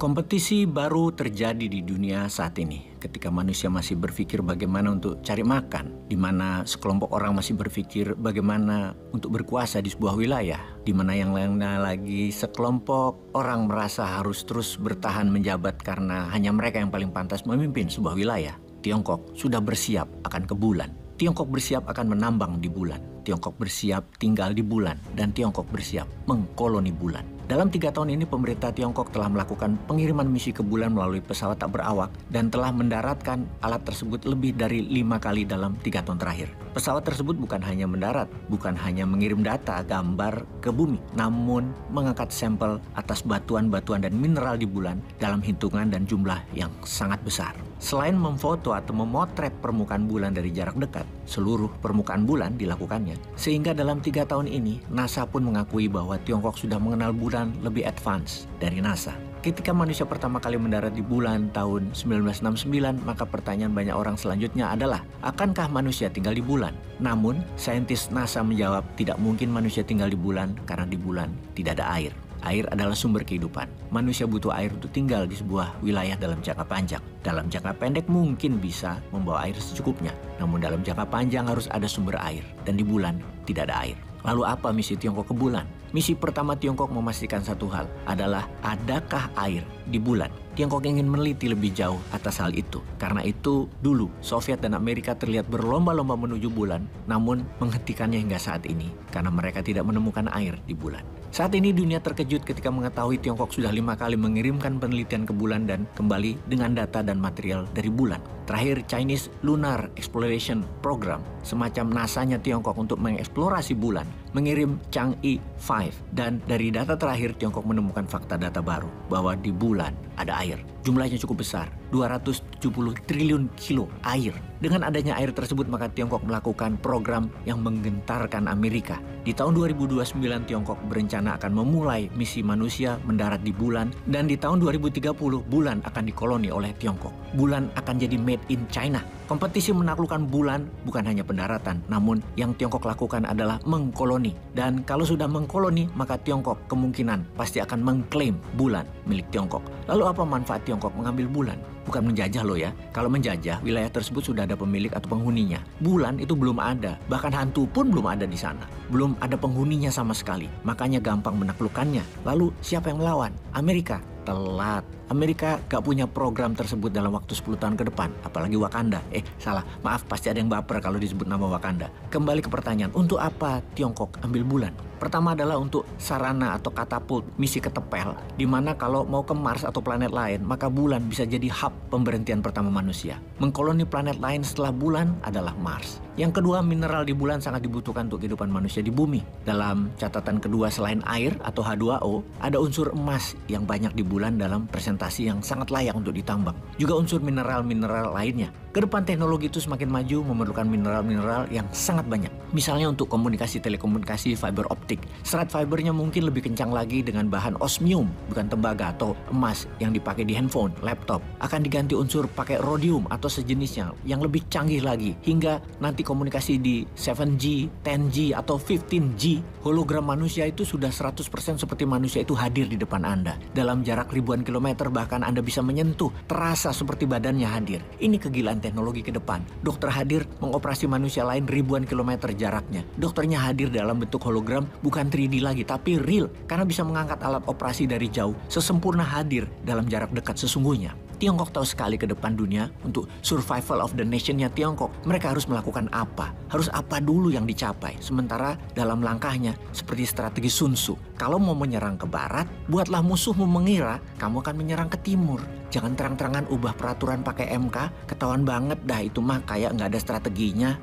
Kompetisi baru terjadi di dunia saat ini ketika manusia masih berpikir bagaimana untuk cari makan, di mana sekelompok orang masih berpikir bagaimana untuk berkuasa di sebuah wilayah, di mana yang lainnya lagi sekelompok orang merasa harus terus bertahan menjabat karena hanya mereka yang paling pantas memimpin sebuah wilayah. Tiongkok sudah bersiap akan ke bulan. Tiongkok bersiap akan menambang di bulan. Tiongkok bersiap tinggal di bulan. Dan Tiongkok bersiap mengkoloni bulan. Dalam 3 tahun ini pemerintah Tiongkok telah melakukan pengiriman misi ke bulan melalui pesawat tak berawak dan telah mendaratkan alat tersebut lebih dari 5 kali dalam 3 tahun terakhir. Pesawat tersebut bukan hanya mendarat, bukan hanya mengirim data, gambar ke bumi, namun mengangkat sampel atas batuan-batuan dan mineral di bulan dalam hitungan dan jumlah yang sangat besar. Selain memfoto atau memotret permukaan bulan dari jarak dekat, seluruh permukaan bulan dilakukannya. Sehingga dalam 3 tahun ini, NASA pun mengakui bahwa Tiongkok sudah mengenal bulan lebih advance dari NASA. Ketika manusia pertama kali mendarat di bulan tahun 1969, maka pertanyaan banyak orang selanjutnya adalah, akankah manusia tinggal di bulan? Namun, saintis NASA menjawab tidak mungkin manusia tinggal di bulan karena di bulan tidak ada air. Air adalah sumber kehidupan. Manusia butuh air untuk tinggal di sebuah wilayah dalam jangka panjang. Dalam jangka pendek mungkin bisa membawa air secukupnya. Namun dalam jangka panjang harus ada sumber air. Dan di bulan tidak ada air. Lalu apa misi Tiongkok ke bulan? Misi pertama Tiongkok memastikan satu hal adalah adakah air di bulan. Tiongkok ingin meneliti lebih jauh atas hal itu. Karena itu dulu Soviet dan Amerika terlihat berlomba-lomba menuju bulan, namun menghentikannya hingga saat ini karena mereka tidak menemukan air di bulan. Saat ini dunia terkejut ketika mengetahui Tiongkok sudah 5 kali mengirimkan penelitian ke bulan dan kembali dengan data dan material dari bulan. Terakhir Chinese Lunar Exploration Program, semacam NASA-nya Tiongkok untuk mengeksplorasi bulan, mengirim Chang'e 5 dan dari data terakhir Tiongkok menemukan fakta data baru bahwa di bulan ada air. Jumlahnya cukup besar, 270 triliun kilo air. Dengan adanya air tersebut maka Tiongkok melakukan program yang menggentarkan Amerika. Di tahun 2029 Tiongkok berencana akan memulai misi manusia mendarat di bulan dan di tahun 2030 bulan akan dikoloni oleh Tiongkok. Bulan akan jadi made in China. Kompetisi menaklukkan bulan bukan hanya pendaratan, namun yang Tiongkok lakukan adalah mengkoloni. Dan kalau sudah mengkoloni maka Tiongkok kemungkinan pasti akan mengklaim bulan milik Tiongkok. Lalu apa manfaat Tiongkok mengambil bulan? Bukan menjajah loh ya. Kalau menjajah, wilayah tersebut sudah ada pemilik atau penghuninya. Bulan itu belum ada. Bahkan hantu pun belum ada di sana. Belum ada penghuninya sama sekali. Makanya gampang menaklukkannya. Lalu siapa yang melawan? Amerika. Telat. Amerika gak punya program tersebut dalam waktu 10 tahun ke depan. Apalagi Wakanda. Salah. Maaf, pasti ada yang baper kalau disebut nama Wakanda. Kembali ke pertanyaan. Untuk apa Tiongkok ambil bulan? Pertama adalah untuk sarana atau katapult misi ketepel. Di mana kalau mau ke Mars atau planet lain, maka bulan bisa jadi hub pemberhentian pertama manusia. Mengkoloni planet lain setelah bulan adalah Mars. Yang kedua, mineral di bulan sangat dibutuhkan untuk kehidupan manusia di bumi. Dalam catatan kedua selain air atau H2O, ada unsur emas yang banyak di bulan dalam presentasi yang sangat layak untuk ditambang. Juga unsur mineral-mineral lainnya. Kedepan teknologi itu semakin maju memerlukan mineral-mineral yang sangat banyak. Misalnya untuk komunikasi telekomunikasi fiber optik. Serat fibernya mungkin lebih kencang lagi dengan bahan osmium, bukan tembaga atau emas yang dipakai di handphone, laptop. Akan diganti unsur pakai rhodium atau sejenisnya yang lebih canggih lagi. Hingga nanti komunikasi di 7G, 10G atau 15G. Hologram manusia itu sudah 100% seperti manusia itu hadir di depan Anda. Dalam jarak ribuan kilometer bahkan Anda bisa menyentuh, terasa seperti badannya hadir. Ini kegilaan teknologi ke depan. Dokter hadir mengoperasi manusia lain ribuan kilometer jaraknya. Dokternya hadir dalam bentuk hologram, bukan 3D lagi, tapi real. Karena bisa mengangkat alat operasi dari jauh, sesempurna hadir dalam jarak dekat sesungguhnya. Tiongkok tahu sekali ke depan dunia untuk survival of the nation-nya Tiongkok. Mereka harus melakukan apa? Harus apa dulu yang dicapai? Sementara dalam langkahnya seperti strategi Sun Tzu. Kalau mau menyerang ke barat, buatlah musuhmu mengira kamu akan menyerang ke timur. Jangan terang-terangan ubah peraturan pakai MK, ketahuan banget dah itu mah kayak nggak ada strateginya.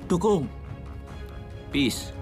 Dukung. Peace.